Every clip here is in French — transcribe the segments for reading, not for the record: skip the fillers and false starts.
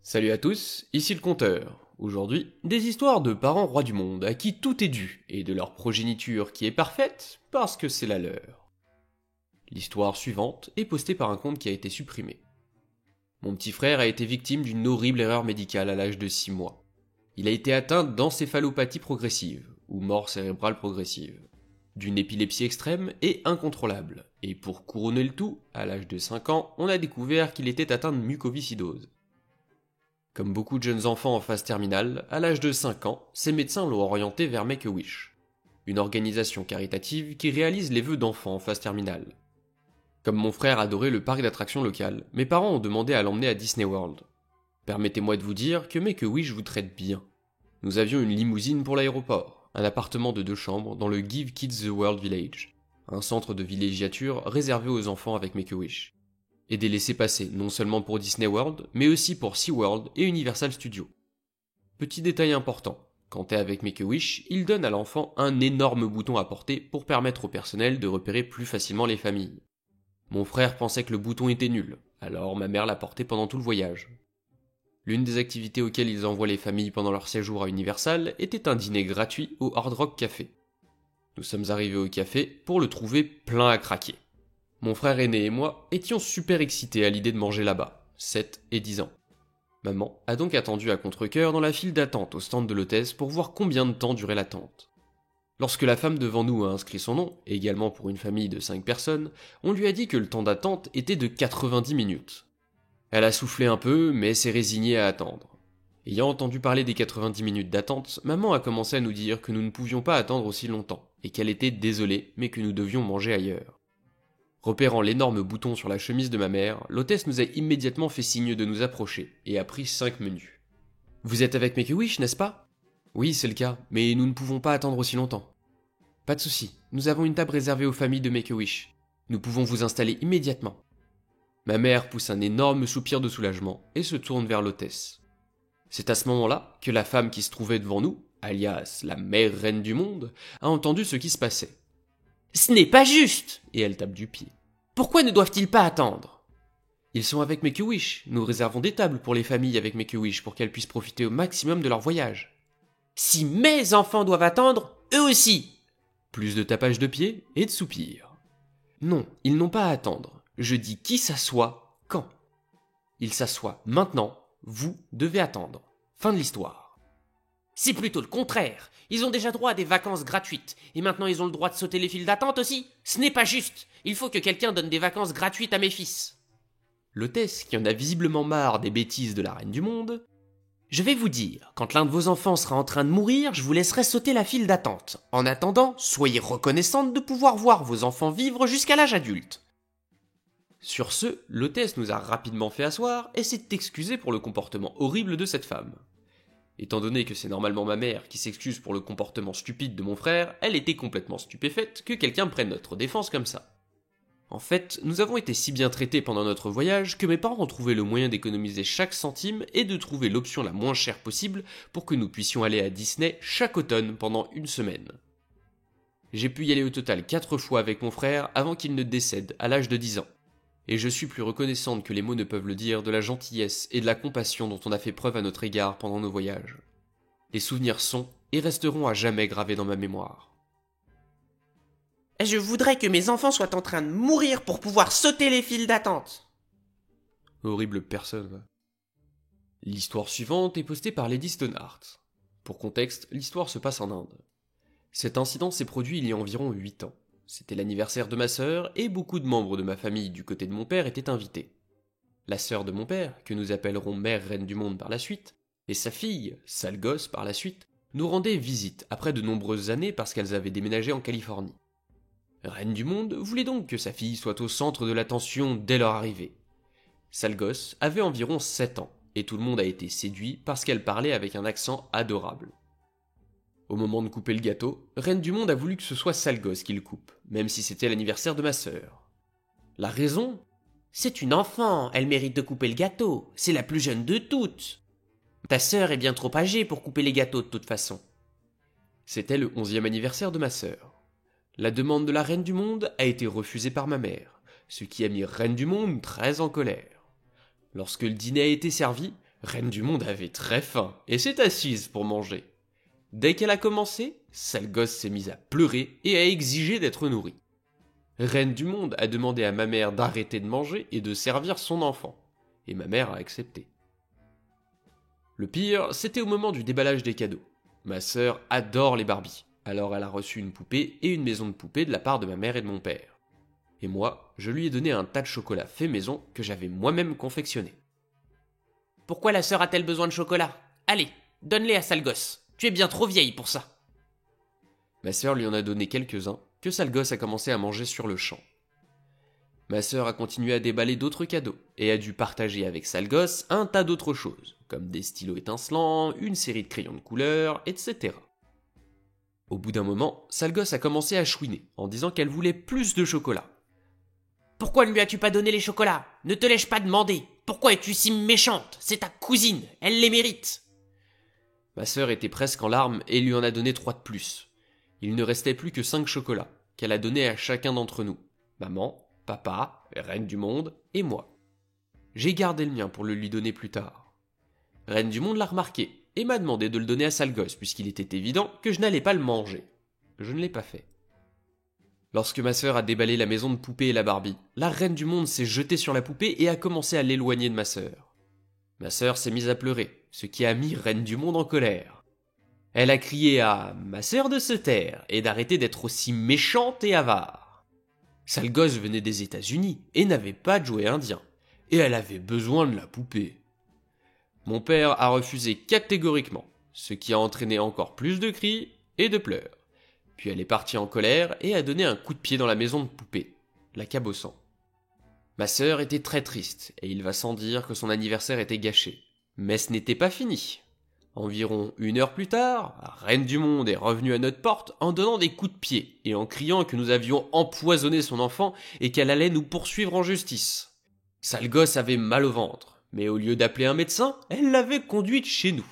Salut à tous, ici le Conteur. Aujourd'hui, des histoires de parents rois du monde à qui tout est dû et de leur progéniture qui est parfaite parce que c'est la leur. L'histoire suivante est postée par un compte qui a été supprimé. Mon petit frère a été victime d'une horrible erreur médicale à l'âge de 6 mois. Il a été atteint d'encéphalopathie progressive, ou mort cérébrale progressive, d'une épilepsie extrême et incontrôlable, et pour couronner le tout, à l'âge de 5 ans, on a découvert qu'il était atteint de mucoviscidose. Comme beaucoup de jeunes enfants en phase terminale, à l'âge de 5 ans, ses médecins l'ont orienté vers Make-A-Wish, une organisation caritative qui réalise les vœux d'enfants en phase terminale. Comme mon frère adorait le parc d'attractions local, mes parents ont demandé à l'emmener à Disney World. Permettez-moi de vous dire que Make-A-Wish vous traite bien. Nous avions une limousine pour l'aéroport, un appartement de 2 chambres dans le Give Kids the World Village, un centre de villégiature réservé aux enfants avec Make-A-Wish. Et des laissez-passer non seulement pour Disney World, mais aussi pour SeaWorld et Universal Studios. Petit détail important, quand t'es avec Make-A-Wish, il donne à l'enfant un énorme bouton à porter pour permettre au personnel de repérer plus facilement les familles. Mon frère pensait que le bouton était nul, alors ma mère l'a porté pendant tout le voyage. L'une des activités auxquelles ils envoient les familles pendant leur séjour à Universal était un dîner gratuit au Hard Rock Café. Nous sommes arrivés au café pour le trouver plein à craquer. Mon frère aîné et moi étions super excités à l'idée de manger là-bas, 7 et 10 ans. Maman a donc attendu à contre-cœur dans la file d'attente au stand de l'hôtesse pour voir combien de temps durait l'attente. Lorsque la femme devant nous a inscrit son nom, également pour une famille de 5 personnes, on lui a dit que le temps d'attente était de 90 minutes. Elle a soufflé un peu, mais s'est résignée à attendre. Ayant entendu parler des 90 minutes d'attente, maman a commencé à nous dire que nous ne pouvions pas attendre aussi longtemps, et qu'elle était désolée, mais que nous devions manger ailleurs. Repérant l'énorme bouton sur la chemise de ma mère, l'hôtesse nous a immédiatement fait signe de nous approcher, et a pris 5 menus. « Vous êtes avec Make-A-Wish, n'est-ce pas ? » ?»« Oui, c'est le cas, mais nous ne pouvons pas attendre aussi longtemps. »« Pas de souci, nous avons une table réservée aux familles de Make-A-Wish. Nous pouvons vous installer immédiatement. » Ma mère pousse un énorme soupir de soulagement et se tourne vers l'hôtesse. C'est à ce moment-là que la femme qui se trouvait devant nous, alias la mère reine du monde, a entendu ce qui se passait. « Ce n'est pas juste !» Et elle tape du pied. « Pourquoi ne doivent-ils pas attendre ?»« Ils sont avec Make-A-Wish. Nous réservons des tables pour les familles avec Make-A-Wish pour qu'elles puissent profiter au maximum de leur voyage. »« Si mes enfants doivent attendre, eux aussi !» Plus de tapage de pied et de soupirs. « Non, ils n'ont pas à attendre. Je dis qui s'assoit, quand. Ils s'assoient maintenant, vous devez attendre. Fin de l'histoire. » C'est plutôt le contraire. Ils ont déjà droit à des vacances gratuites. Et maintenant ils ont le droit de sauter les files d'attente aussi. Ce n'est pas juste. Il faut que quelqu'un donne des vacances gratuites à mes fils. L'hôtesse, qui en a visiblement marre des bêtises de la reine du monde. Je vais vous dire, quand l'un de vos enfants sera en train de mourir, je vous laisserai sauter la file d'attente. En attendant, soyez reconnaissante de pouvoir voir vos enfants vivre jusqu'à l'âge adulte. Sur ce, l'hôtesse nous a rapidement fait asseoir et s'est excusée pour le comportement horrible de cette femme. Étant donné que c'est normalement ma mère qui s'excuse pour le comportement stupide de mon frère, elle était complètement stupéfaite que quelqu'un prenne notre défense comme ça. En fait, nous avons été si bien traités pendant notre voyage que mes parents ont trouvé le moyen d'économiser chaque centime et de trouver l'option la moins chère possible pour que nous puissions aller à Disney chaque automne pendant 1 semaine. J'ai pu y aller au total 4 fois avec mon frère avant qu'il ne décède à l'âge de 10 ans. Et je suis plus reconnaissante que les mots ne peuvent le dire de la gentillesse et de la compassion dont on a fait preuve à notre égard pendant nos voyages. Les souvenirs sont et resteront à jamais gravés dans ma mémoire. Je voudrais que mes enfants soient en train de mourir pour pouvoir sauter les files d'attente. Horrible personne, va. L'histoire suivante est postée par Lady Stoneheart. Pour contexte, l'histoire se passe en Inde. Cet incident s'est produit il y a environ 8 ans. C'était l'anniversaire de ma sœur et beaucoup de membres de ma famille du côté de mon père étaient invités. La sœur de mon père, que nous appellerons mère reine du monde par la suite, et sa fille, sale gosse par la suite, nous rendaient visite après de nombreuses années parce qu'elles avaient déménagé en Californie. Reine du monde voulait donc que sa fille soit au centre de l'attention dès leur arrivée. Sale gosse avait environ 7 ans et tout le monde a été séduit parce qu'elle parlait avec un accent adorable. Au moment de couper le gâteau, Reine du Monde a voulu que ce soit sale gosse qui le coupe, même si c'était l'anniversaire de ma sœur. La raison ? C'est une enfant, elle mérite de couper le gâteau, c'est la plus jeune de toutes. Ta sœur est bien trop âgée pour couper les gâteaux de toute façon. C'était le 11e anniversaire de ma sœur. La demande de la Reine du Monde a été refusée par ma mère, ce qui a mis Reine du Monde très en colère. Lorsque le dîner a été servi, Reine du Monde avait très faim et s'est assise pour manger. Dès qu'elle a commencé, sale gosse s'est mise à pleurer et à exiger d'être nourrie. Reine du Monde a demandé à ma mère d'arrêter de manger et de servir son enfant. Et ma mère a accepté. Le pire, c'était au moment du déballage des cadeaux. Ma sœur adore les Barbies, alors elle a reçu une poupée et une maison de poupée de la part de ma mère et de mon père. Et moi, je lui ai donné un tas de chocolat fait maison que j'avais moi-même confectionné. Pourquoi la sœur a-t-elle besoin de chocolat? Allez, donne-les à sale gosse. Tu es bien trop vieille pour ça. Ma sœur lui en a donné quelques-uns que sale gosse a commencé à manger sur le champ. Ma sœur a continué à déballer d'autres cadeaux et a dû partager avec sale gosse un tas d'autres choses, comme des stylos étincelants, une série de crayons de couleur, etc. Au bout d'un moment, sale gosse a commencé à chouiner en disant qu'elle voulait plus de chocolat. Pourquoi ne lui as-tu pas donné les chocolats? Ne te l'ai-je pas demandé? Pourquoi es-tu si méchante? C'est ta cousine, elle les mérite. Ma sœur était presque en larmes et lui en a donné 3 de plus. Il ne restait plus que 5 chocolats, qu'elle a donnés à chacun d'entre nous. Maman, papa, Reine du Monde et moi. J'ai gardé le mien pour le lui donner plus tard. Reine du Monde l'a remarqué et m'a demandé de le donner à sale gosse puisqu'il était évident que je n'allais pas le manger. Je ne l'ai pas fait. Lorsque ma sœur a déballé la maison de poupée et la Barbie, la Reine du Monde s'est jetée sur la poupée et a commencé à l'éloigner de ma sœur. Ma sœur s'est mise à pleurer, ce qui a mis Reine du Monde en colère. Elle a crié à ma sœur de se taire et d'arrêter d'être aussi méchante et avare. Sale gosse venait des États-Unis et n'avait pas de jouet indien, et elle avait besoin de la poupée. Mon père a refusé catégoriquement, ce qui a entraîné encore plus de cris et de pleurs. Puis elle est partie en colère et a donné un coup de pied dans la maison de poupée, la cabossant. Ma sœur était très triste, et il va sans dire que son anniversaire était gâché. Mais ce n'était pas fini. Environ 1 heure plus tard, Reine du Monde est revenue à notre porte en donnant des coups de pied et en criant que nous avions empoisonné son enfant et qu'elle allait nous poursuivre en justice. Sale gosse avait mal au ventre, mais au lieu d'appeler un médecin, elle l'avait conduite chez nous.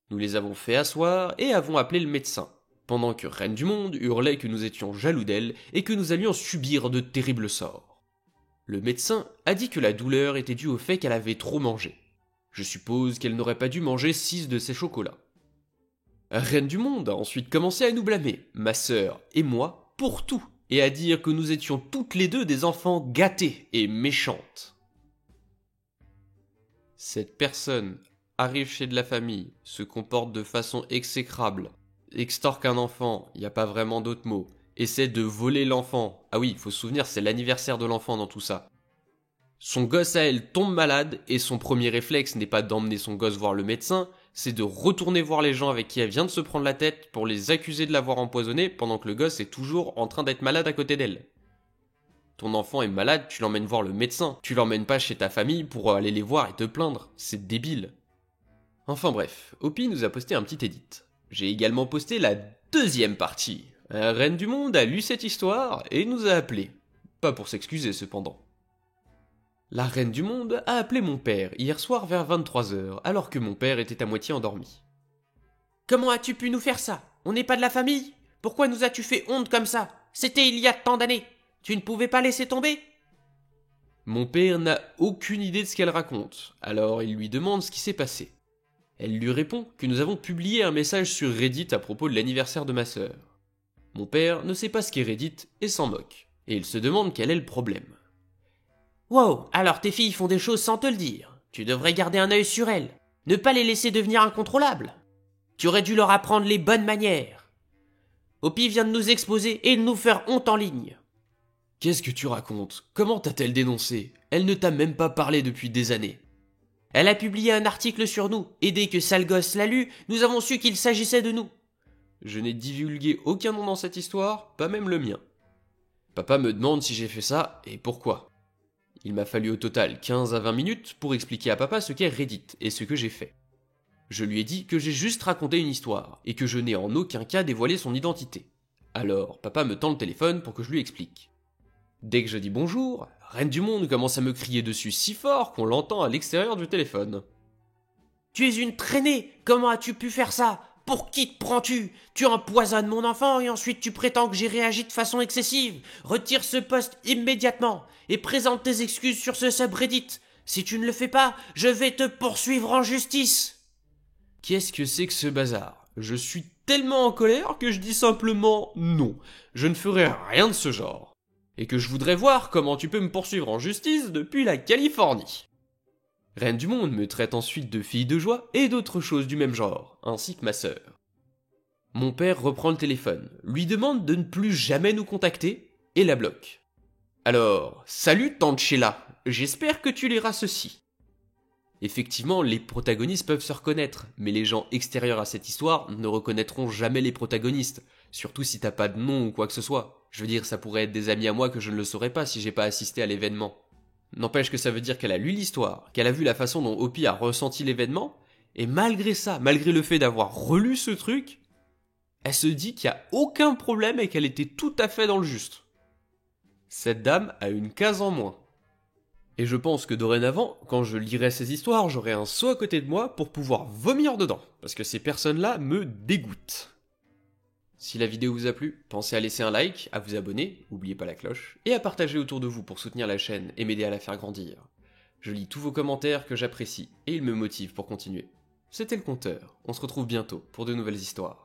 Nous les avons fait asseoir et avons appelé le médecin, pendant que Reine du Monde hurlait que nous étions jaloux d'elle et que nous allions subir de terribles sorts. Le médecin a dit que la douleur était due au fait qu'elle avait trop mangé. Je suppose qu'elle n'aurait pas dû manger 6 de ces chocolats. Reine du Monde a ensuite commencé à nous blâmer, ma sœur et moi, pour tout, et à dire que nous étions toutes les deux des enfants gâtés et méchantes. Cette personne arrive chez de la famille, se comporte de façon exécrable, extorque un enfant, il n'y a pas vraiment d'autre mot, essaie de voler l'enfant. Ah oui, il faut se souvenir, c'est l'anniversaire de l'enfant dans tout ça. Son gosse à elle tombe malade et son premier réflexe n'est pas d'emmener son gosse voir le médecin, c'est de retourner voir les gens avec qui elle vient de se prendre la tête pour les accuser de l'avoir empoisonné pendant que le gosse est toujours en train d'être malade à côté d'elle. Ton enfant est malade, tu l'emmènes voir le médecin, tu l'emmènes pas chez ta famille pour aller les voir et te plaindre, c'est débile. Enfin bref, Hopi nous a posté un petit edit. J'ai également posté la deuxième partie. Reine du Monde a lu cette histoire et nous a appelés. Pas pour s'excuser cependant. La Reine du Monde a appelé mon père hier soir vers 23h alors que mon père était à moitié endormi. Comment as-tu pu nous faire ça? On n'est pas de la famille? Pourquoi nous as-tu fait honte comme ça? C'était il y a tant d'années. Tu ne pouvais pas laisser tomber? Mon père n'a aucune idée de ce qu'elle raconte, alors il lui demande ce qui s'est passé. Elle lui répond que nous avons publié un message sur Reddit à propos de l'anniversaire de ma sœur. Mon père ne sait pas ce qu'est Reddit et s'en moque, et il se demande quel est le problème. Wow, alors tes filles font des choses sans te le dire. Tu devrais garder un œil sur elles, ne pas les laisser devenir incontrôlables. Tu aurais dû leur apprendre les bonnes manières. Hopi vient de nous exposer et de nous faire honte en ligne. Qu'est-ce que tu racontes? Comment t'a-t-elle dénoncé? Elle ne t'a même pas parlé depuis des années. Elle a publié un article sur nous, et dès que sale gosse l'a lu, nous avons su qu'il s'agissait de nous. Je n'ai divulgué aucun nom dans cette histoire, pas même le mien. Papa me demande si j'ai fait ça et pourquoi. Il m'a fallu au total 15 à 20 minutes pour expliquer à papa ce qu'est Reddit et ce que j'ai fait. Je lui ai dit que j'ai juste raconté une histoire et que je n'ai en aucun cas dévoilé son identité. Alors papa me tend le téléphone pour que je lui explique. Dès que je dis bonjour, Reine du Monde commence à me crier dessus si fort qu'on l'entend à l'extérieur du téléphone. Tu es une traînée! Comment as-tu pu faire ça? Pour qui te prends-tu? Tu empoisonnes mon enfant et ensuite tu prétends que j'ai réagi de façon excessive. Retire ce post immédiatement et présente tes excuses sur ce subreddit. Si tu ne le fais pas, je vais te poursuivre en justice. Qu'est-ce que c'est que ce bazar? Je suis tellement en colère que je dis simplement non. Je ne ferai rien de ce genre. Et que je voudrais voir comment tu peux me poursuivre en justice depuis la Californie. Reine du Monde me traite ensuite de fille de joie et d'autres choses du même genre, ainsi que ma sœur. Mon père reprend le téléphone, lui demande de ne plus jamais nous contacter et la bloque. Alors, salut tante Sheila, j'espère que tu liras ceci. Effectivement, les protagonistes peuvent se reconnaître, mais les gens extérieurs à cette histoire ne reconnaîtront jamais les protagonistes, surtout si t'as pas de nom ou quoi que ce soit. Je veux dire, ça pourrait être des amis à moi que je ne le saurais pas si j'ai pas assisté à l'événement. N'empêche que ça veut dire qu'elle a lu l'histoire, qu'elle a vu la façon dont Hopi a ressenti l'événement, et malgré ça, malgré le fait d'avoir relu ce truc, elle se dit qu'il n'y a aucun problème et qu'elle était tout à fait dans le juste. Cette dame a une case en moins. Et je pense que dorénavant, quand je lirai ces histoires, j'aurai un seau à côté de moi pour pouvoir vomir dedans, parce que ces personnes-là me dégoûtent. Si la vidéo vous a plu, pensez à laisser un like, à vous abonner, n'oubliez pas la cloche, et à partager autour de vous pour soutenir la chaîne et m'aider à la faire grandir. Je lis tous vos commentaires que j'apprécie, et ils me motivent pour continuer. C'était le Conteur, on se retrouve bientôt pour de nouvelles histoires.